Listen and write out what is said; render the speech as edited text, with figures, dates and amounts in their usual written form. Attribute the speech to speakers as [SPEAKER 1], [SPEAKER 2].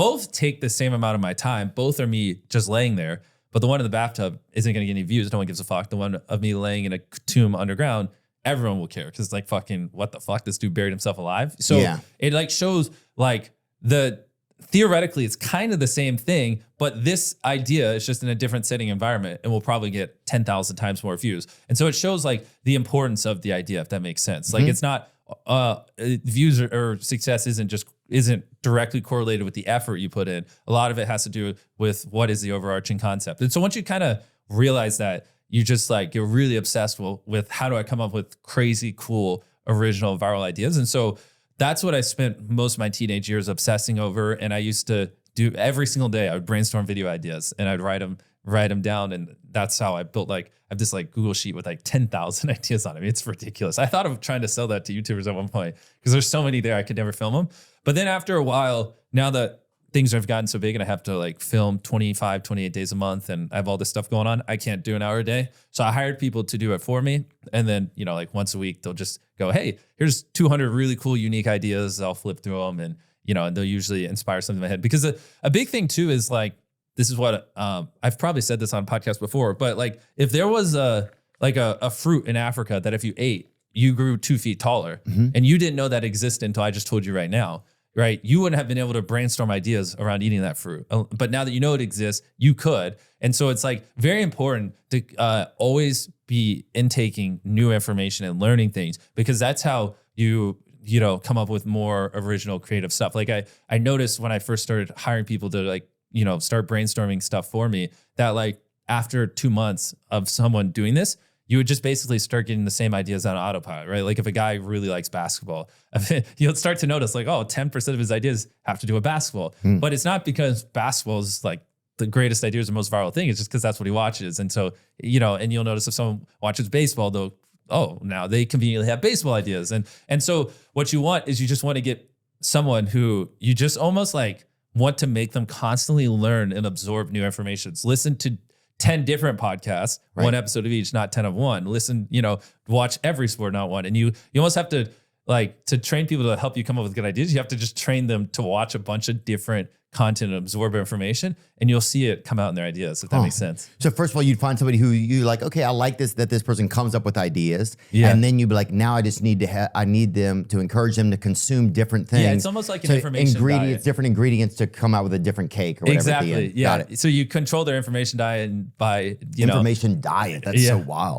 [SPEAKER 1] both take the same amount of my time. Both are me just laying there. But the one in the bathtub isn't going to get any views. No one gives a fuck. The one of me laying in a tomb underground, everyone will care because it's like fucking what the fuck? This dude buried himself alive. So it like shows like theoretically it's kind of the same thing, but this idea is just in a different setting environment and will probably get 10,000 times more views. And so it shows like the importance of the idea, if that makes sense. Like it's not views or success isn't directly correlated with the effort you put in. A lot of it has to do with what is the overarching concept. And so once you kind of realize that, you just like, you're really obsessed with how do I come up with crazy, cool, original, viral ideas. And so that's what I spent most of my teenage years obsessing over. And I used to do every single day. I would brainstorm video ideas and I'd write them down. And that's how I built I have this like Google sheet with like 10,000 ideas on it. I mean, it's ridiculous. I thought of trying to sell that to YouTubers at one point because there's so many there, I could never film them. But then after a while, now that things have gotten so big and I have to like film 25, 28 days a month and I have all this stuff going on, I can't do an hour a day. So I hired people to do it for me. And then, like once a week, they'll just go, hey, here's 200 really cool, unique ideas. I'll flip through them and, and they'll usually inspire something in my head. Because a big thing too is like, this is what I've probably said this on podcasts before, but like if there was a fruit in Africa that if you ate, you grew 2 feet taller and you didn't know that existed until I just told you right now, right? You wouldn't have been able to brainstorm ideas around eating that fruit. But now that you know it exists, you could. And so it's like very important to always be intaking new information and learning things because that's how you come up with more original creative stuff. Like I noticed when I first started hiring people to start brainstorming stuff for me that like after 2 months of someone doing this, you would just basically start getting the same ideas on autopilot, right? Like if a guy really likes basketball, you'll start to notice like, 10% of his ideas have to do with basketball. But it's not because basketball is like the greatest ideas or most viral thing. It's just because that's what he watches. And so, and you'll notice if someone watches baseball, now they conveniently have baseball ideas. And so what you want is you just want to get someone who you just almost like want to make them constantly learn and absorb new information. So listen to 10 different podcasts, one episode of each, not 10 of one. Listen, watch every sport, not one. And you almost have to to train people to help you come up with good ideas. You have to just train them to watch a bunch of different content and absorb information, and you'll see it come out in their ideas, if that makes sense.
[SPEAKER 2] So first of all, you'd find somebody who you like, okay, I like this, that this person comes up with ideas. And then you'd be like, now I just need I need them to encourage them to consume different things.
[SPEAKER 1] Yeah, it's almost like an information diet.
[SPEAKER 2] Different ingredients to come out with a different cake or whatever.
[SPEAKER 1] Exactly. Yeah. Got it. So you control their information diet by,
[SPEAKER 2] information diet. That's so wild.